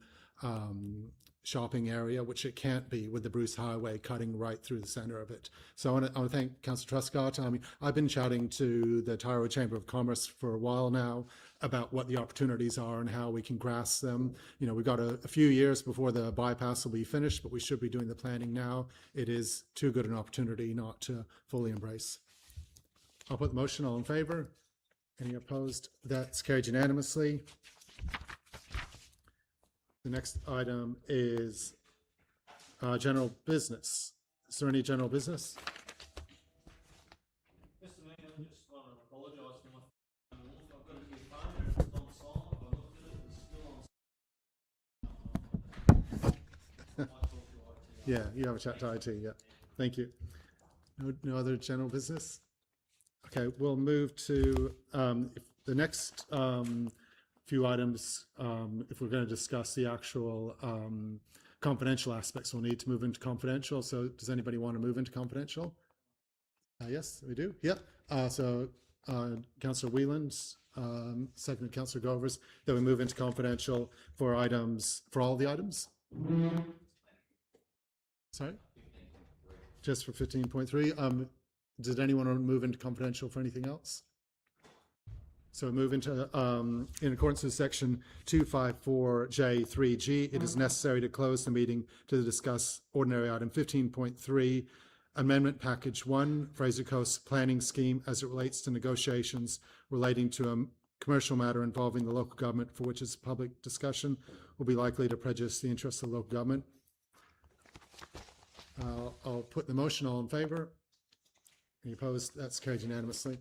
shopping area, which it can't be with the Bruce Highway cutting right through the centre of it. So I want to thank Councillor Truscott. I mean, I've been chatting to the Tyro Chamber of Commerce for a while now about what the opportunities are and how we can grasp them. You know, we've got a few years before the bypass will be finished, but we should be doing the planning now. It is too good an opportunity not to fully embrace. I'll put the motion. All in favour? Any opposed? That's carried unanimously. The next item is general business. Is there any general business? Mr. Mayor, I just want to apologise for my phone. I've got a new phone and it's on silent. I looked at it, it's still on silent. Yeah, you have a chat to IT. Yeah, thank you. No other general business. Okay, we'll move to the next few items. If we're going to discuss the actual confidential aspects, we'll need to move into confidential. So does anybody want to move into confidential? Yes, we do. Yep. So Councillor Whelan, second Councillor Govers, that we move into confidential for items, for all the items? Sorry? Just for 15.3. Did anyone want to move into confidential for anything else? So we move into, in accordance with section 254J3G, it is necessary to close the meeting to discuss ordinary item 15.3, Amendment Package 1, Fraser Coast Planning Scheme as it relates to negotiations relating to a commercial matter involving the local government for which its public discussion will be likely to prejudice the interests of the local government. I'll put the motion. All in favour? Any opposed? That's carried unanimously.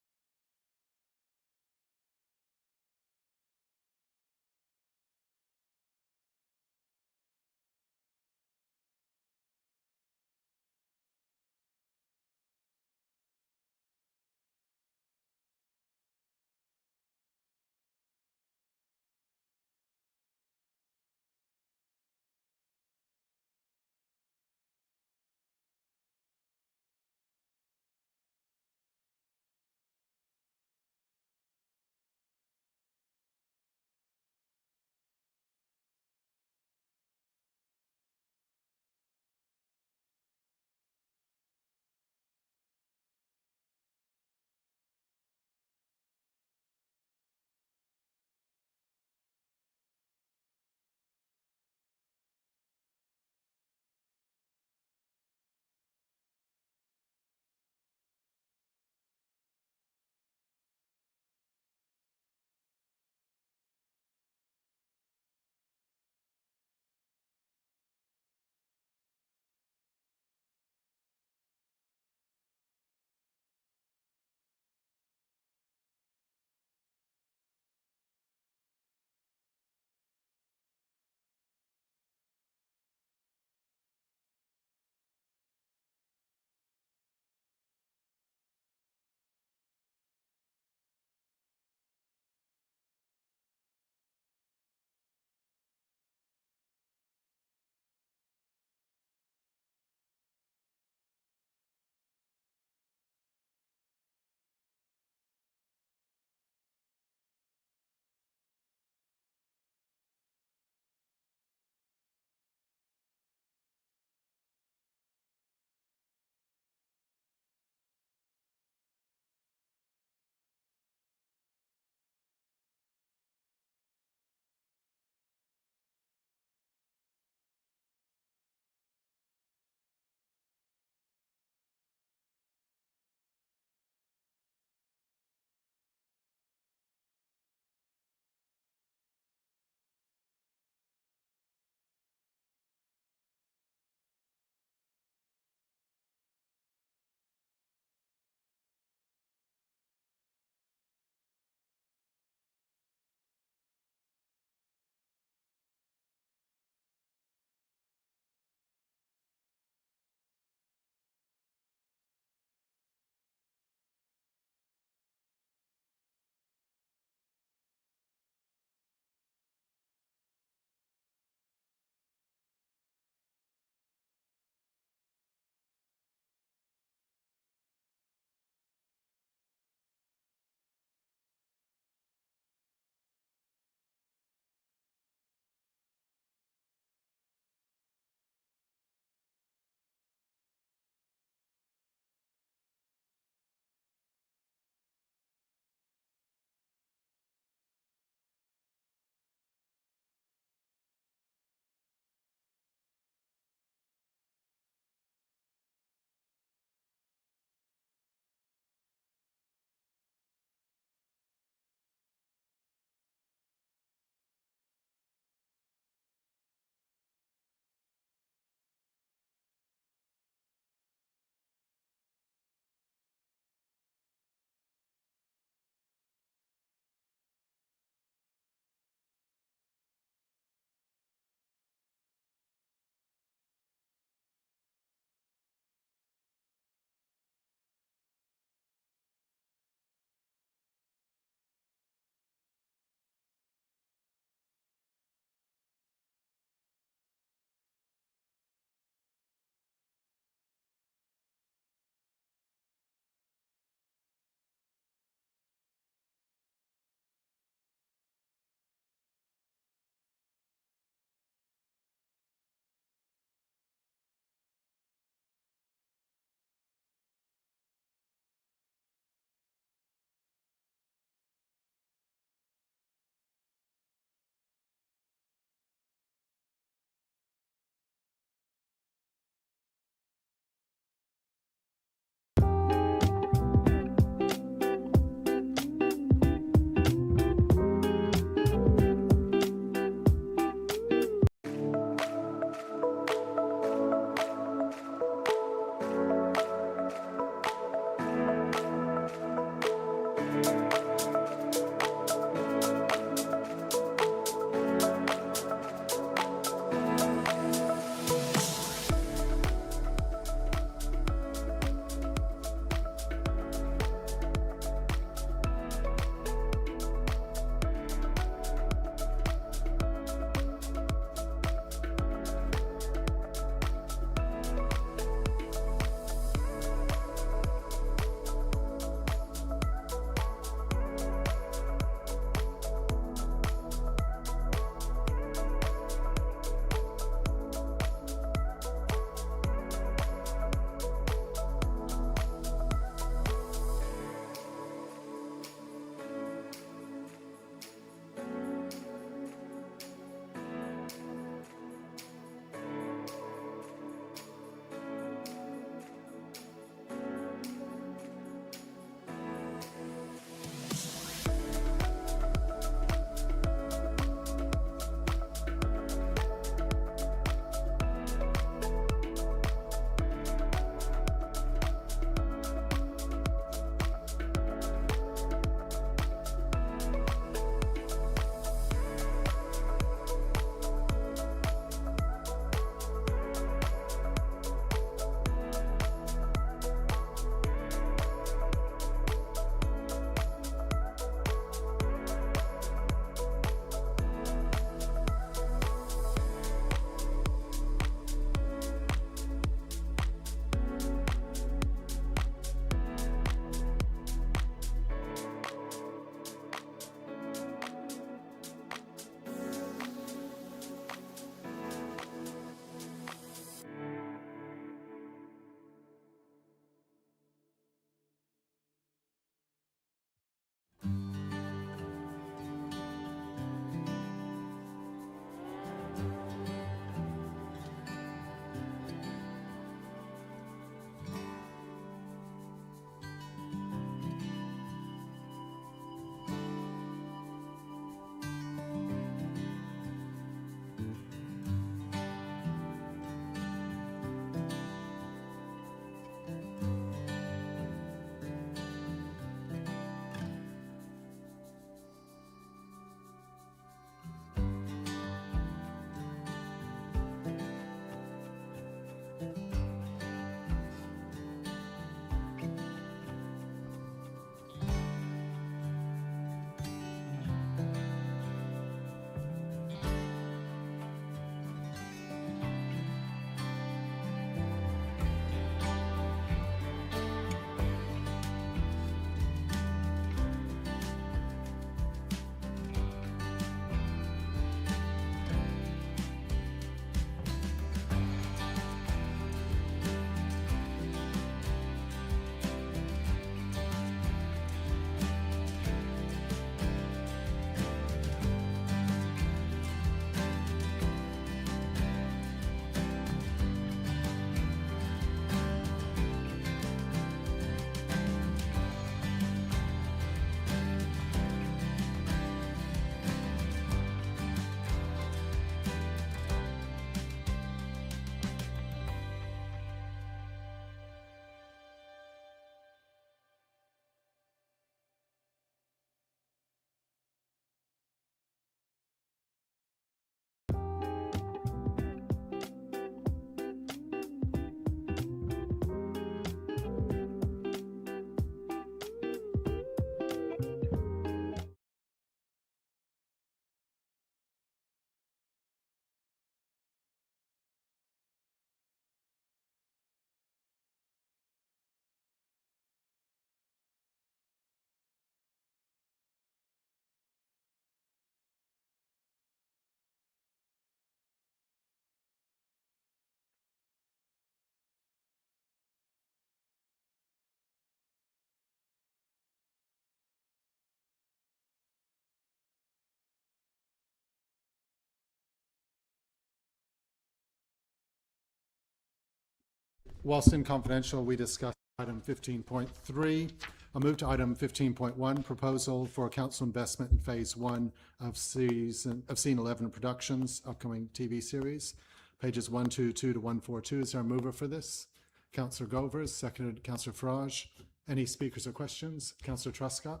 whilst in confidential, we discussed item 15.3. I'll move to item 15.1, proposal for council investment in phase 1 of Scene 11 Productions, upcoming TV series, pages 122 to 142. Is there a mover for this? Councillor Govers, seconded Councillor Farage. Any speakers or questions? Councillor Truscott?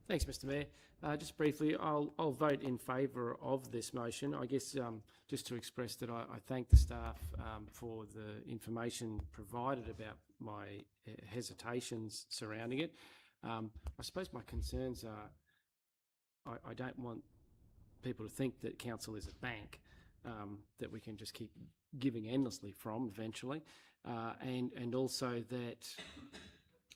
Thanks, Mr. Mayor. Just briefly, I'll vote in favour of this motion. I guess just to express that I thank the staff for the information provided about my hesitations surrounding it. I suppose my concerns are I don't want people to think that council is a bank that we can just keep giving endlessly from eventually, and also that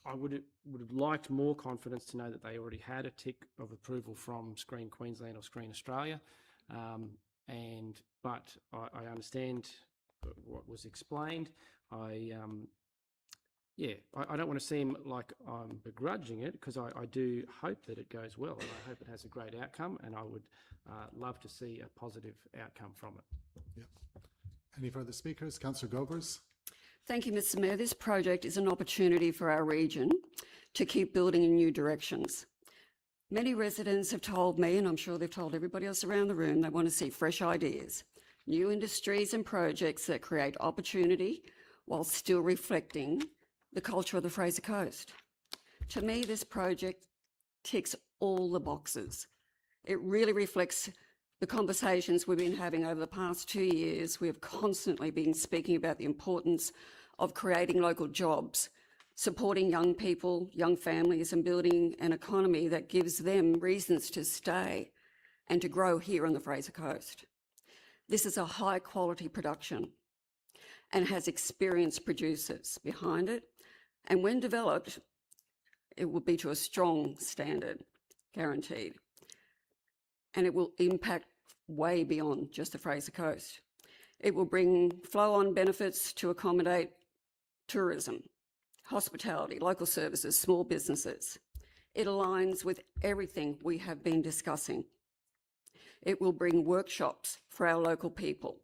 I would have liked more confidence to know that they already had a tick of approval from Screen Queensland or Screen Australia, but I understand what was explained. I don't want to seem like I'm begrudging it, because I do hope that it goes well, and I hope it has a great outcome, and I would love to see a positive outcome from it. Yep. Any further speakers? Councillor Govers? Thank you, Mr. Mayor. This project is an opportunity for our region to keep building in new directions. Many residents have told me, and I'm sure they've told everybody else around the room, they want to see fresh ideas, new industries and projects that create opportunity while still reflecting the culture of the Fraser Coast. To me, this project ticks all the boxes. It really reflects the conversations we've been having over the past 2 years. We have constantly been speaking about the importance of creating local jobs, supporting young people, young families, and building an economy that gives them reasons to stay and to grow here on the Fraser Coast. This is a high-quality production and has experienced producers behind it, and when developed, it will be to a strong standard, guaranteed. And it will impact way beyond just the Fraser Coast. It will bring flow-on benefits to accommodate tourism, hospitality, local services, small businesses. It aligns with everything we have been discussing. It will bring workshops for our local people,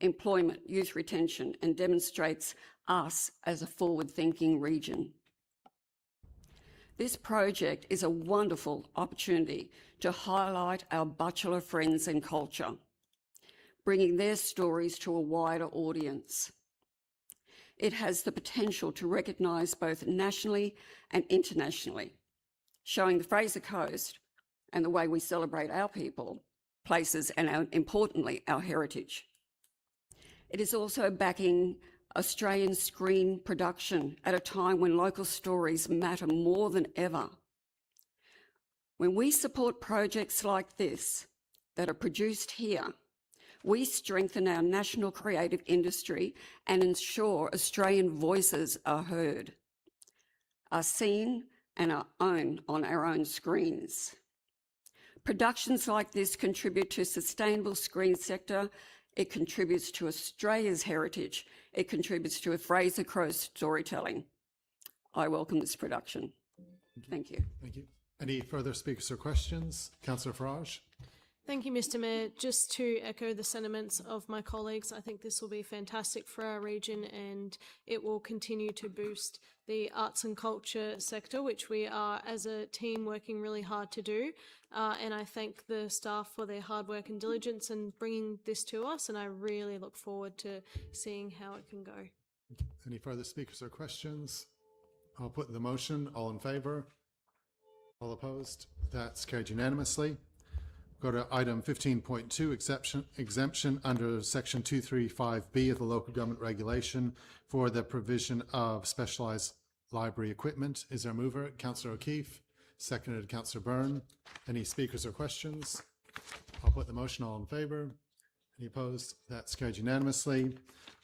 employment, youth retention, and demonstrates us as a forward-thinking region. This project is a wonderful opportunity to highlight our bachelor friends and culture, bringing their stories to a wider audience. It has the potential to recognise both nationally and internationally, showing the Fraser Coast and the way we celebrate our people, places, and importantly, our heritage. It is also backing Australian screen production at a time when local stories matter more than ever. When we support projects like this that are produced here, we strengthen our national creative industry and ensure Australian voices are heard, are seen, and are owned on our own screens. Productions like this contribute to a sustainable screen sector. It contributes to Australia's heritage. It contributes to a Fraser Coast storytelling. I welcome this production. Thank you. Thank you. Any further speakers or questions? Councillor Farage? Thank you, Mr. Mayor. Just to echo the sentiments of my colleagues, I think this will be fantastic for our region, and it will continue to boost the arts and culture sector, which we are as a team working really hard to do. And I thank the staff for their hard work and diligence in bringing this to us, and I really look forward to seeing how it can go. Any further speakers or questions? I'll put the motion. All in favour? All opposed? That's carried unanimously. Go to item 15.2, exemption under section 235B of the local government regulation for the provision of specialised library equipment. Is there a mover? Councillor O'Keefe, seconded Councillor Byrne. Any speakers or questions? I'll put the motion. All in favour? Any opposed? That's carried unanimously.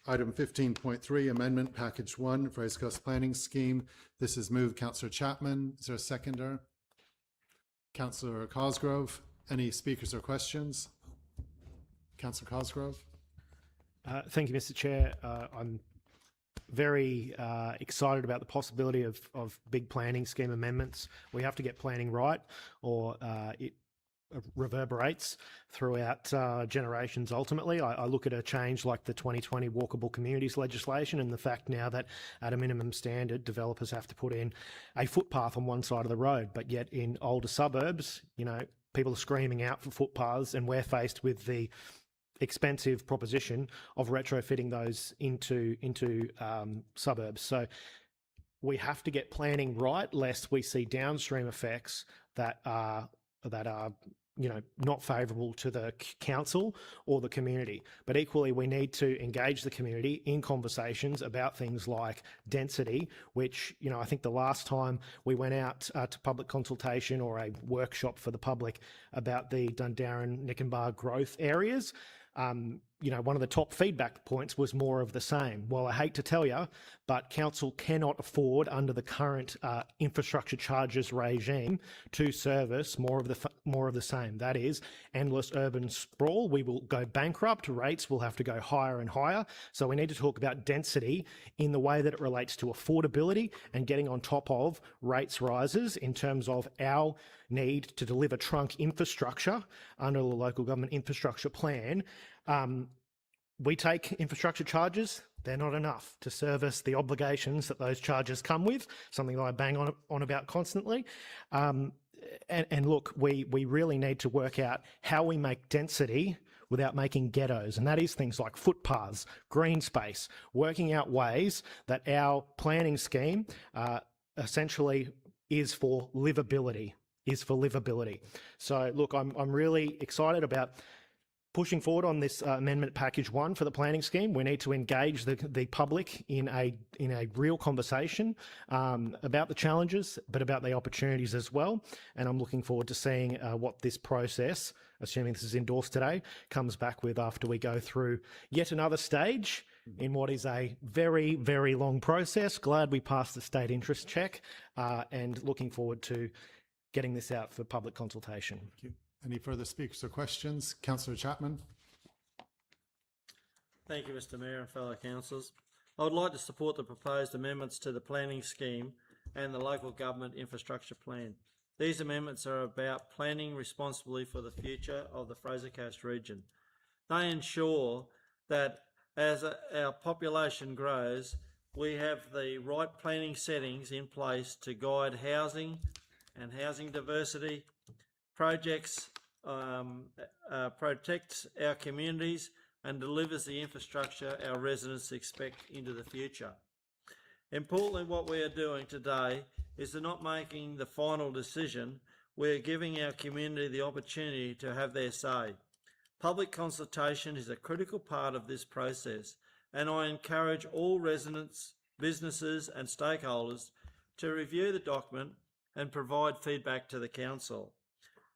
Item 15.3, amendment package 1, Fraser Coast Planning Scheme. This is moved Councillor Chapman. Is there a seconder? Councillor Cosgrove. Any speakers or questions? Councillor Cosgrove? Thank you, Mr. Chair. I'm very excited about the possibility of big planning scheme amendments. We have to get planning right, or it reverberates throughout generations ultimately. I look at a change like the 2020 walkable communities legislation and the fact now that at a minimum standard developers have to put in a footpath on one side of the road, but yet in older suburbs, you know, people are screaming out for footpaths, and we're faced with the expensive proposition of retrofitting those into suburbs. So we have to get planning right, lest we see downstream effects that are you know, not favourable to the council or the community. But equally, we need to engage the community in conversations about things like density, which, you know, I think the last time we went out to public consultation or a workshop for the public about the Dundarran Nikenbar growth areas, you know, one of the top feedback points was more of the same. Well, I hate to tell you, but council cannot afford under the current infrastructure charges regime to service more of the same. That is endless urban sprawl. We will go bankrupt. Rates will have to go higher and higher. So we need to talk about density in the way that it relates to affordability and getting on top of rates rises in terms of our need to deliver trunk infrastructure under the local government infrastructure plan. We take infrastructure charges, they're not enough to service the obligations that those charges come with, something that I bang on about constantly. And look, we really need to work out how we make density without making ghettos, and that is things like footpaths, green space, working out ways that our planning scheme essentially is for livability. So look, I'm really excited about pushing forward on this amendment package 1 for the planning scheme. We need to engage the public in a real conversation about the challenges, but about the opportunities as well. And I'm looking forward to seeing what this process, assuming this is endorsed today, comes back with after we go through yet another stage in what is a very, very long process. Glad we passed the state interest check, and looking forward to getting this out for public consultation. Thank you. Any further speakers or questions? Councillor Chapman. Thank you, Mr Mayor and fellow councillors. I would like to support the proposed amendments to the planning scheme and the local government infrastructure plan. These amendments are about planning responsibly for the future of the Fraser Coast region. They ensure that as our population grows, we have the right planning settings in place to guide housing and housing diversity, projects, protects our communities and delivers the infrastructure our residents expect into the future. Importantly, what we are doing today is not making the final decision. We're giving our community the opportunity to have their say. Public consultation is a critical part of this process, and I encourage all residents, businesses and stakeholders to review the document and provide feedback to the council.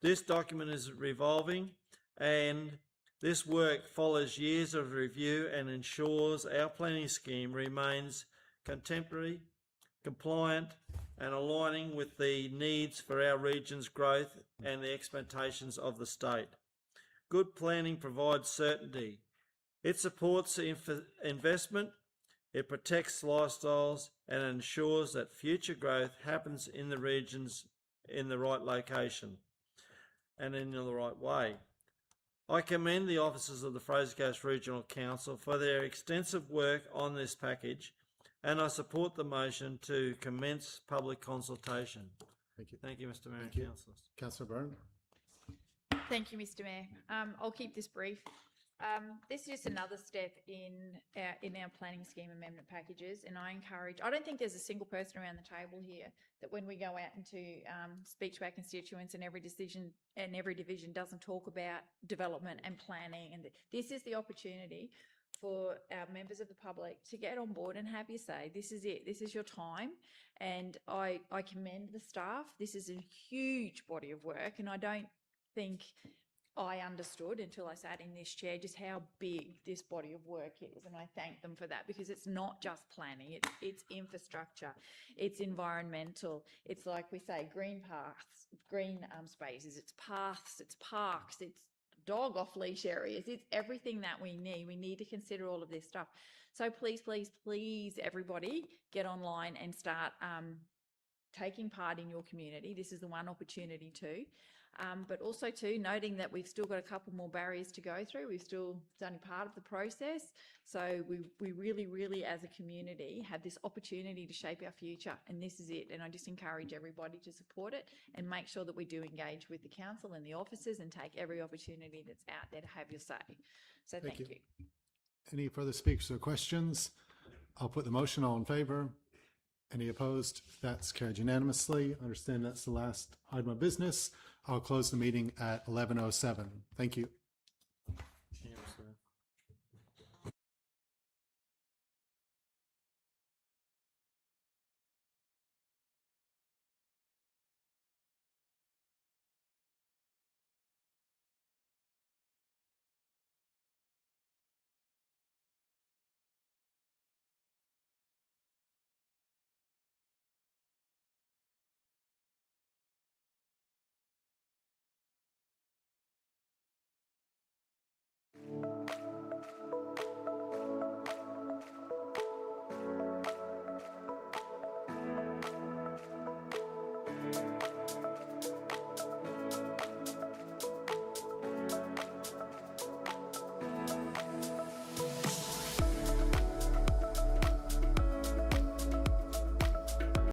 This document is revolving, and this work follows years of review and ensures our planning scheme remains contemporary, compliant and aligning with the needs for our region's growth and the expectations of the state. Good planning provides certainty. It supports investment, it protects lifestyles and ensures that future growth happens in the regions in the right location and in the right way. I commend the officers of the Fraser Coast Regional Council for their extensive work on this package, and I support the motion to commence public consultation. Thank you. Thank you, Mr Mayor and councillors. Councillor Byrne. Thank you, Mr Mayor. I'll keep this brief. This is just another step in our planning scheme amendment packages, and I don't think there's a single person around the table here that when we go out and to speak to our constituents and every decision and every division doesn't talk about development and planning, and this is the opportunity for our members of the public to get on board and have your say. This is it. This is your time, and I commend the staff. This is a huge body of work, and I don't think I understood until I sat in this chair just how big this body of work is, and I thank them for that, because it's not just planning, it's infrastructure, it's environmental, it's like we say, green paths, green spaces, it's paths, it's parks, it's dog off leash areas, it's everything that we need. We need to consider all of this stuff. So please, please, please, everybody get online and start taking part in your community. This is the one opportunity too. But also too, noting that we've still got a couple more barriers to go through. It's only part of the process. So we really, really as a community have this opportunity to shape our future, and this is it. And I just encourage everybody to support it and make sure that we do engage with the council and the officers and take every opportunity that's out there to have your say. So thank you. Any further speakers or questions? I'll put the motion. All in favour? Any opposed? That's carried unanimously. I understand that's the last item of business. I'll close the meeting at 11:07. Thank you.